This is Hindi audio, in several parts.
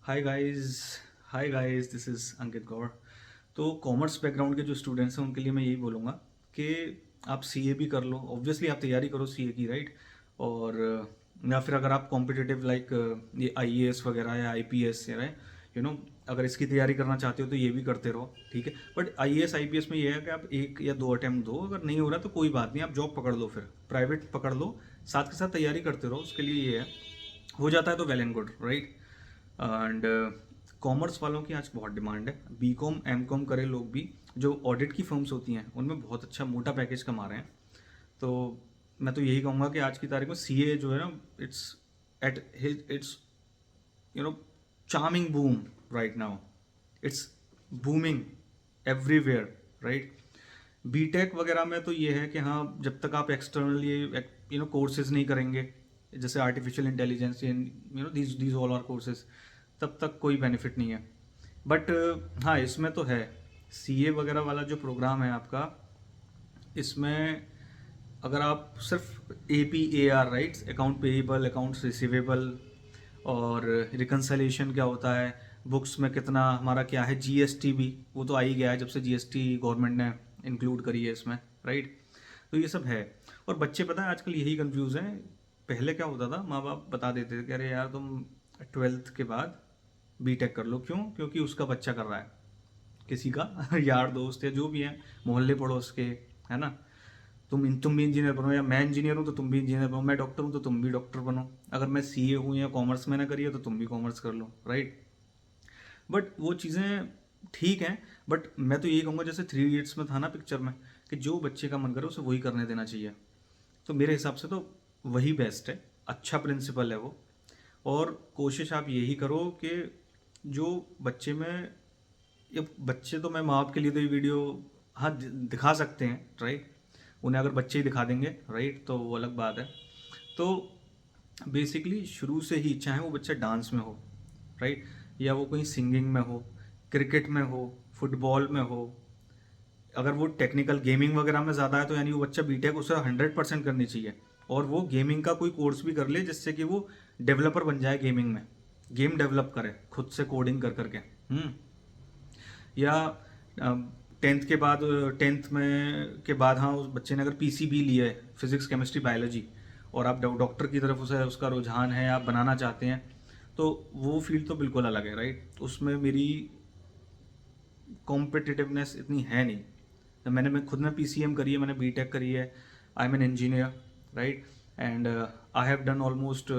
Hi guys hi guys, this is Ankit Gaur. तो कॉमर्स बैकग्राउंड के जो स्टूडेंट्स हैं उनके लिए मैं यही बोलूँगा कि आप सीए भी कर लो। ऑब्वियसली आप तैयारी करो सीए की, राइट? और या फिर अगर आप कॉम्पिटिटिव लाइक ये आईएएस वगैरह या आईपीएस यू नो अगर इसकी तैयारी करना चाहते हो तो ये भी करते रहो, ठीक है। बट आईएएस आईपीएस में ये है कि आप एक या दो अटेम्प्ट दो, अगर नहीं हो रहा तो कोई बात नहीं, आप जॉब पकड़ लो, फिर प्राइवेट पकड़ लो, साथ के साथ तैयारी करते रहो। उसके लिए ये है, हो जाता है तो well and good, right? And commerce वालों की आज बहुत डिमांड है। बी कॉम एम कॉम करे लोग भी जो ऑडिट की फर्म्स होती हैं उनमें बहुत अच्छा मोटा पैकेज कमा रहे हैं। तो मैं तो यही कहूँगा कि आज की तारीख में सीए जो है ना, it's at it's you know charming boom right now. It's booming everywhere, right? BTech वगैरह में तो ये है कि हाँ, जब तक आप एक्सटर्नल ये कोर्सेज नहीं करेंगे, जैसे artificial intelligence, these all are courses, तब तक कोई बेनिफिट नहीं है। बट हाँ, इसमें तो है, सीए वगैरह वाला जो प्रोग्राम है आपका, इसमें अगर आप सिर्फ A P A R, rights, account payable accounts receivable, और रिकन्सलेशन क्या होता है, बुक्स में कितना हमारा क्या है, जीएसटी भी वो तो आ ही गया है जब से जीएसटी गवर्नमेंट ने इंक्लूड करी है इसमें, राइट? तो ये सब है। और बच्चे पता है आजकल यही कंफ्यूज हैं। पहले क्या होता था, माँ बाप बता देते थे कि अरे यार तुम 12th के बाद बीटेक कर लो। क्यों? क्योंकि उसका बच्चा कर रहा है, किसी का यार दोस्त या जो भी है, मोहल्ले पड़ोस के, है ना? तुम भी इंजीनियर बनो, या मैं इंजीनियर हूँ तो तुम भी इंजीनियर बनो, मैं डॉक्टर हूँ तो तुम भी डॉक्टर बनो, अगर मैं सीए हूँ या कॉमर्स मैंने करी है तो तुम भी कॉमर्स कर लो, राइट? बट वो चीज़ें ठीक हैं। बट मैं तो यही कहूँगा, जैसे थ्री इडियट्स में था ना पिक्चर में, कि जो बच्चे का मन करे उसे वही करने देना चाहिए। तो मेरे हिसाब से तो वही बेस्ट है, अच्छा प्रिंसिपल है वो। और कोशिश आप यही करो कि जो बच्चे में, ये बच्चे तो मैं माँ बाप के लिए तो ये वीडियो हाँ दिखा सकते हैं, राइट? उन्हें अगर बच्चे ही दिखा देंगे, राइट, तो वो अलग बात है। तो बेसिकली शुरू से ही, चाहे वो बच्चा डांस में हो, राइट, या वो कहीं सिंगिंग में हो, क्रिकेट में हो, फुटबॉल में हो, अगर वो टेक्निकल गेमिंग वगैरह में ज़्यादा है तो यानी वो बच्चा बीटेक उसे 100% करनी चाहिए। और वो गेमिंग का कोई कोर्स भी कर ले जिससे कि वो डेवलपर बन जाए गेमिंग में, गेम डेवलप करे खुद से कोडिंग कर करके। या 10th के बाद, 10th में के बाद हाँ, उस बच्चे ने अगर पीसीबी लिया है, फिजिक्स केमिस्ट्री बायोलॉजी, और आप डॉक्टर की तरफ उसे उसका रुझान है, आप बनाना चाहते हैं, तो वो फील्ड तो बिल्कुल अलग है, राइट? उसमें मेरी कॉम्पिटिटिवनेस इतनी है नहीं। तो मैं खुद ने पीसीएम करी है, मैंने बीटेक करी है, I am an engineer, right? And I have done almost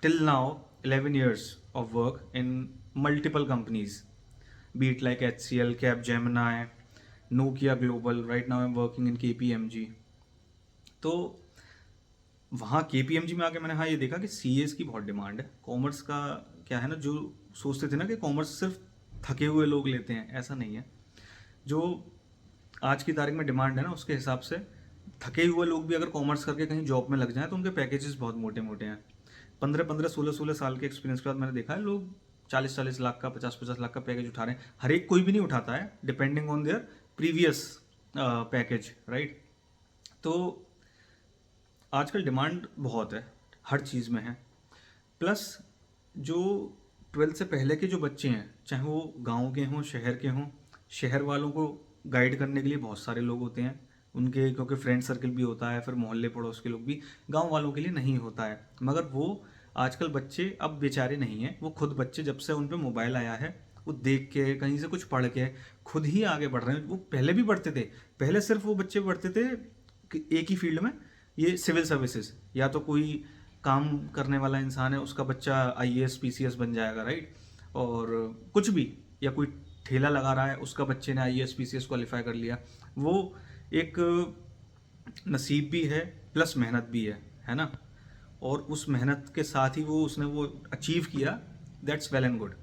till now 11 years of work in multiple companies, be it like HCL, Capgemini, Nokia Global. Right now I'm working in KPMG. तो वहाँ केपीएमजी में आके मैंने हाँ ये देखा कि सीएस की बहुत डिमांड है। कॉमर्स का क्या है ना, जो सोचते थे ना कि कॉमर्स सिर्फ थके हुए लोग लेते हैं, ऐसा नहीं है। जो आज की तारीख में डिमांड है ना, उसके हिसाब से थके हुए लोग भी अगर कॉमर्स करके कहीं जॉब में लग जाएं तो उनके पैकेजेस बहुत मोटे मोटे हैं। 15-15, 16-16 साल के एक्सपीरियंस के बाद मैंने देखा है लोग 40-40 लाख का, 50-50 लाख का पैकेज उठा रहे हैं। हर एक कोई भी नहीं उठाता है, depending on their previous package, right? तो आजकल डिमांड बहुत है, हर चीज़ में है। प्लस जो 12th से पहले के जो बच्चे हैं, चाहे वो गांव के हों, शहर के हों, शहर वालों को गाइड करने के लिए बहुत सारे लोग होते हैं उनके, क्योंकि फ्रेंड सर्कल भी होता है, फिर मोहल्ले पड़ोस के लोग भी, गांव वालों के लिए नहीं होता है। मगर वो आजकल बच्चे अब बेचारे नहीं हैं, वो खुद बच्चे जब से उन पे मोबाइल आया है, वो देख के कहीं से कुछ पढ़ के खुद ही आगे बढ़ रहे हैं। वो पहले भी बढ़ते थे, पहले सिर्फ वो बच्चे बढ़ते थे कि एक ही फील्ड में, ये सिविल सर्विसेज, या तो कोई काम करने वाला इंसान है उसका बच्चा आईएएस पीसीएस बन जाएगा, राइट? और कुछ भी, या कोई ठेला लगा रहा है उसका बच्चे ने आईएएस पीसीएस क्वालिफाई कर लिया। वो एक नसीब भी है, प्लस मेहनत भी है ना? और उस मेहनत के साथ ही वो उसने वो अचीव किया, that's well and good.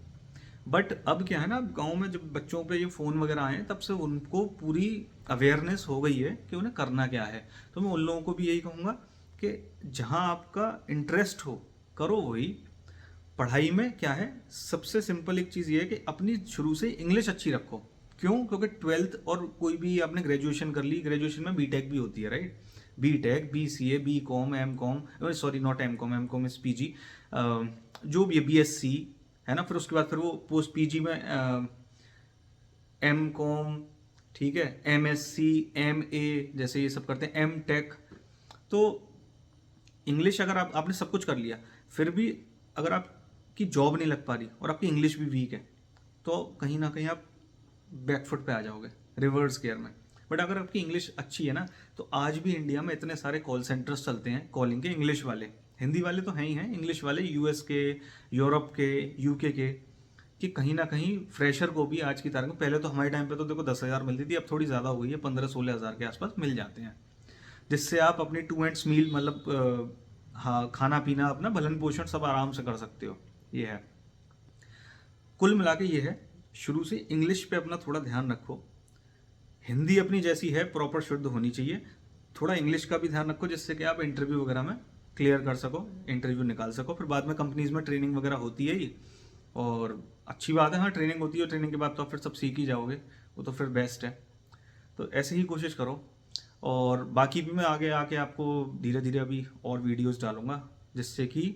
But अब क्या है ना, गांव में जब बच्चों पे ये फ़ोन वगैरह आए तब से उनको पूरी अवेयरनेस हो गई है कि उन्हें करना क्या है। तो मैं उन लोगों को भी यही कहूँगा कि जहाँ आपका इंटरेस्ट हो करो वही। पढ़ाई में क्या है, सबसे सिंपल एक चीज़ ये है कि अपनी शुरू से इंग्लिश अच्छी रखो। क्यों? क्योंकि 12th और कोई भी आपने ग्रेजुएशन कर ली, ग्रेजुएशन में बीटेक भी होती है, right? BTech, BCA, BCom, MCom, sorry not MCom, MCom is PG, जो भी है, बीएससी, है ना। फिर उसके बाद फिर वो पोस्ट पीजी में एम कॉम, ठीक है, MSc, MA जैसे ये सब करते हैं, M Tech। तो इंग्लिश अगर आपने सब कुछ कर लिया, फिर भी अगर आपकी जॉब नहीं लग पा रही और आपकी इंग्लिश भी वीक है, तो कहीं ना कहीं आप बैकफुट पे आ जाओगे, रिवर्स गियर में। बट अगर आपकी इंग्लिश अच्छी है ना, तो आज भी इंडिया में इतने सारे कॉल सेंटर्स चलते हैं कॉलिंग के, इंग्लिश वाले। हिंदी वाले तो हैं ही हैं, इंग्लिश वाले US के, यूरोप के, UK के, कि कहीं ना कहीं फ्रेशर को भी आज की तारीख में, पहले तो हमारे टाइम पे तो देखो 10,000 मिलती थी, अब थोड़ी ज़्यादा हो गई है, 15-16 हज़ार के आसपास मिल जाते हैं, जिससे आप अपनी 2 ends मील मतलब हाँ, खाना पीना अपना भलन पोषण सब आराम से कर सकते हो। ये है, कुल मिला के ये है। शुरू से इंग्लिश पे अपना थोड़ा ध्यान रखो, हिंदी अपनी जैसी है प्रॉपर शुद्ध होनी चाहिए, थोड़ा इंग्लिश का भी ध्यान रखो, जिससे कि आप इंटरव्यू वगैरह में क्लियर कर सको, इंटरव्यू निकाल सको। फिर बाद में कंपनीज में ट्रेनिंग वगैरह होती है ही, और अच्छी बात है, हाँ ट्रेनिंग होती है, ट्रेनिंग के बाद तो आप फिर सब सीख ही जाओगे, वो तो फिर बेस्ट है। तो ऐसे ही कोशिश करो। और बाकी भी मैं आगे आके आपको धीरे धीरे अभी और वीडियोस डालूंगा, जिससे कि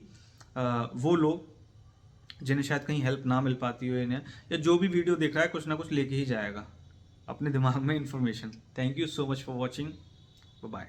वो लोग जिन्हें शायद कहीं हेल्प ना मिल पाती हो इन्हें, या जो भी वीडियो देख रहा है कुछ ना कुछ लेके ही जाएगा अपने दिमाग में information. Thank you so much for watching, bye.